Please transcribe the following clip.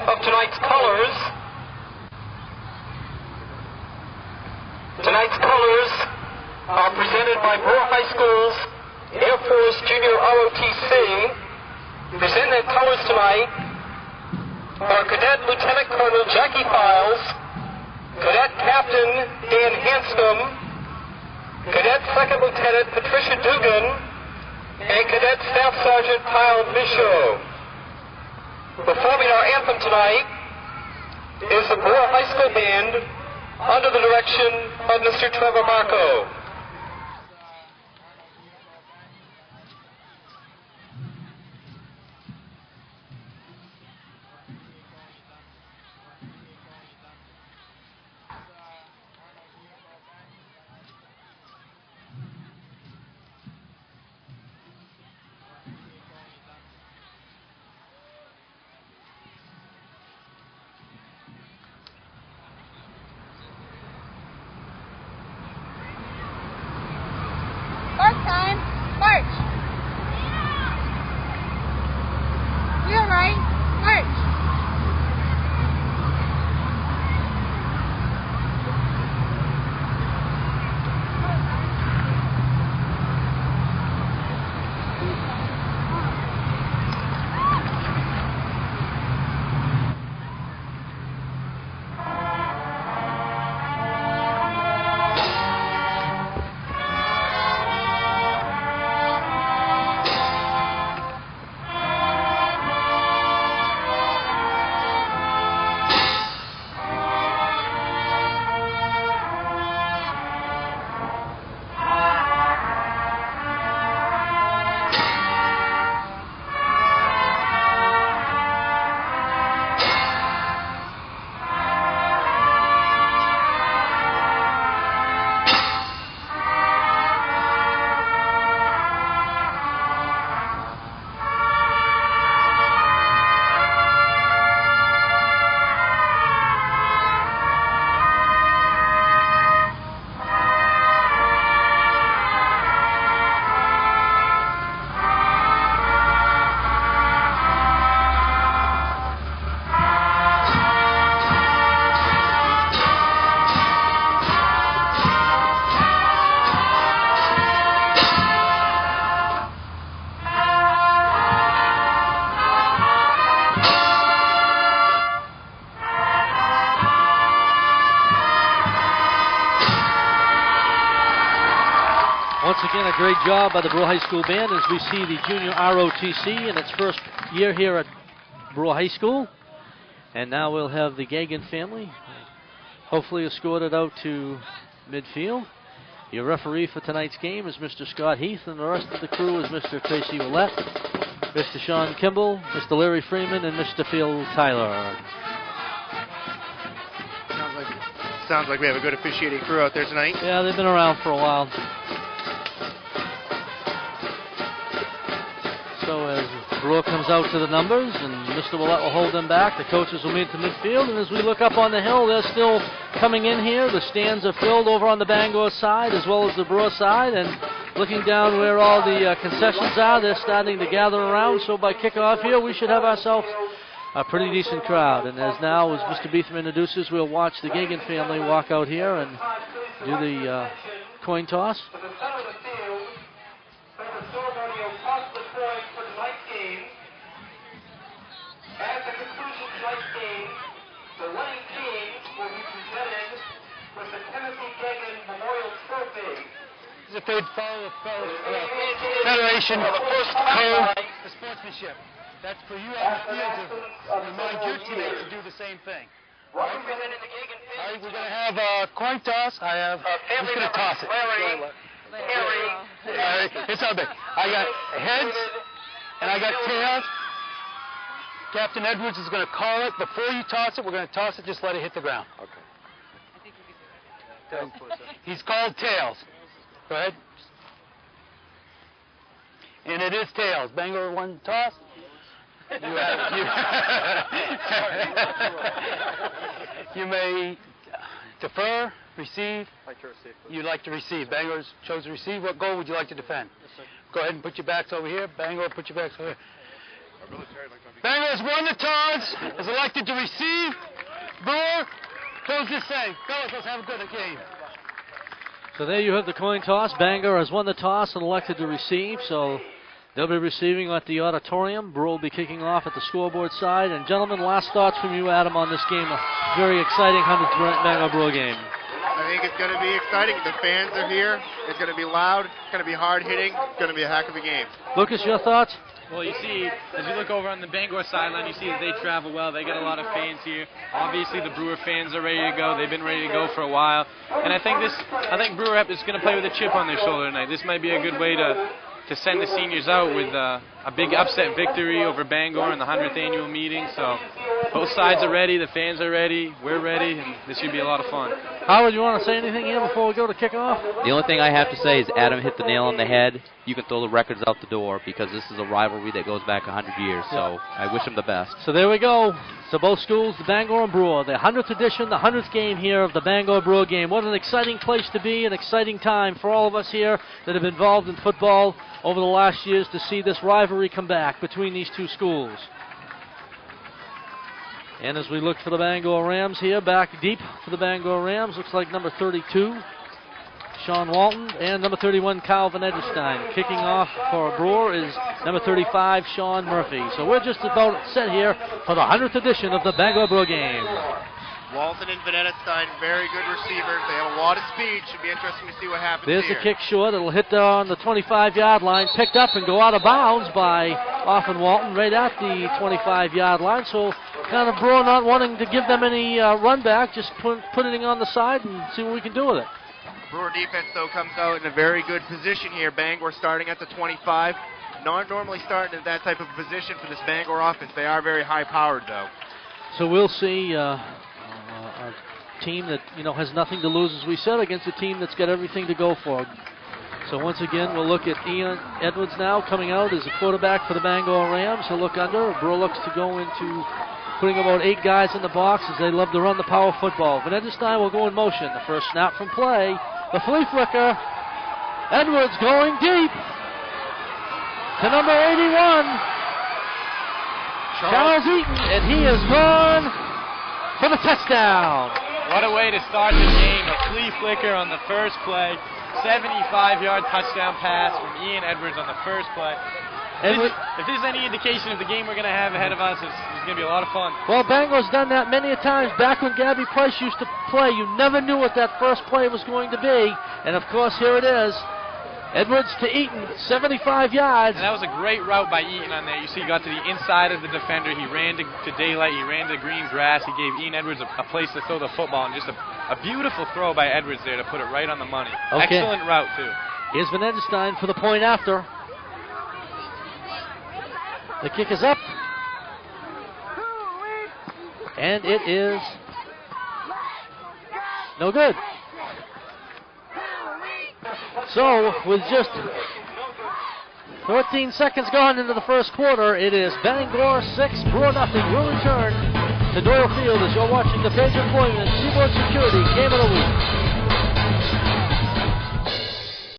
of tonight's colors. Tonight's colors are presented by Brewer High School's Air Force Junior ROTC. Presenting their colors tonight are Cadet Lieutenant Colonel Jackie Files, Cadet Captain Dan Hanscom, Cadet Second Lieutenant Patricia Dugan, and Cadet Staff Sergeant Kyle Michaud. Performing our anthem tonight is the Brewer High School Band under the direction of Mr. Trevor Marco. Once again, a great job by the Brewer High School Band as we see the Junior ROTC in its first year here at Brewer High School. And now we'll have the Gagan family hopefully escorted out to midfield. Your referee for tonight's game is Mr. Scott Heath, and the rest of the crew is Mr. Tracy Willett, Mr. Sean Kimball, Mr. Larry Freeman, and Mr. Phil Tyler. Sounds like we have a good officiating crew out there tonight. Yeah, they've been around for a while. So as Brewer comes out to the numbers and Mr. Willett will hold them back, the coaches will meet to midfield, and as we look up on the hill, they're still coming in here. The stands are filled over on the Bangor side as well as the Brewer side, and looking down where all the concessions are, they're starting to gather around. So by kickoff here, we should have ourselves a pretty decent crowd. And as now, as Mr. Beetham introduces, we'll watch the Gagan family walk out here and do the coin toss. At the conclusion of tonight's game, the winning team will be presented with the Timothy Gagan Memorial Trophy. If they'd follow the Federation code for sportsmanship, that's for you on the field to remind your teammates to do the same thing. Representing the Gagan family. All right, we're going to have a coin toss. Who's going to toss it? Larry. It's all big. I got heads and I got tails. Captain Edwards is going to call it. Before you toss it, we're going to toss it. Just let it hit the ground. Okay. I think you can do it. He's called tails. Go ahead. And it is tails. Bangor one toss. You may defer, receive. You'd like to receive. Bangor's chose to receive. What goal would you like to defend? Yes, sir. Go ahead and put your backs over here. Bangor, put your backs over here. Bangor has won the toss, is elected to receive. Brewer, what does this say? Fellas, let's have a good game. So there you have the coin toss. Bangor has won the toss and elected to receive, so they'll be receiving at the auditorium. Brewer will be kicking off at the scoreboard side. And gentlemen, last thoughts from you, Adam, on this game. A very exciting 100th Bangor Brewer game. I think it's going to be exciting. The fans are here. It's going to be loud. It's going to be hard hitting. It's going to be a heck of a game. Lucas, your thoughts? Well, you see, as you look over on the Bangor sideline, you see that they travel well. They get a lot of fans here. Obviously, the Brewer fans are ready to go. They've been ready to go for a while. And I think Brewer is going to play with a chip on their shoulder tonight. This might be a good way to send the seniors out with a big upset victory over Bangor in the 100th annual meeting. So both sides are ready. The fans are ready. We're ready. And this should be a lot of fun. Howard, you want to say anything here before we go to kickoff? The only thing I have to say is Adam hit the nail on the head. You can throw the records out the door because this is a rivalry that goes back 100 years. So I wish him the best. So there we go. So both schools, the Bangor and Brewer, the 100th edition, the 100th game here of the Bangor Brewer game. What an exciting place to be, an exciting time for all of us here that have been involved in football over the last years to see this rivalry come back between these two schools. And as we look for the Bangor Rams here, back deep for the Bangor Rams, looks like number 32, Sean Walton, and number 31, Kyle Van Edelstein. Kicking off for Brewer is number 35, Sean Murphy. So we're just about set here for the 100th edition of the Bangor Brewer game. Walton and Van Edelstein, very good receivers. They have a lot of speed. Should be interesting to see what happens There's here. the kick short. It'll hit on the 25-yard line, picked up and go out of bounds by Offen Walton right at the 25-yard line. So kind of Brewer not wanting to give them any run back, just putting it on the side and see what we can do with it. Brewer defense, though, comes out in a very good position here. Bangor starting at the 25. Not normally starting in that type of position for this Bangor offense. They are very high-powered, though. So we'll see a team that has nothing to lose, as we said, against a team that's got everything to go for. So once again, we'll look at Ian Edwards now coming out as a quarterback for the Bangor Rams. He'll look under. Brewer looks to go into putting about 8 guys in the box as they love to run the power football. Van Edelstein will go in motion. The first snap from play. The flea flicker. Edwards going deep to number 81. Charles Eaton, and he is gone for the touchdown. What a way to start the game. A flea flicker on the first play. 75-yard touchdown pass from Ian Edwards on the first play. If there's any indication of the game we're going to have ahead of us, it's going to be a lot of fun. Well, Bangor's done that many a times. Back when Gabby Price used to play, you never knew what that first play was going to be. And, of course, here it is. Edwards to Eaton, 75 yards. And that was a great route by Eaton on there. You see he got to the inside of the defender. He ran to daylight. He ran to green grass. He gave Ian Edwards a place to throw the football. And just a beautiful throw by Edwards there to put it right on the money. Okay. Excellent route, too. Here's Van Edelstein for the point after. The kick is up. And it is no good. So, with just 14 seconds gone into the first quarter, it is Bangor 6, Brewer nothing. We'll return to Doyle Field as you're watching the Page Employment Seaboard Security Game of the Week.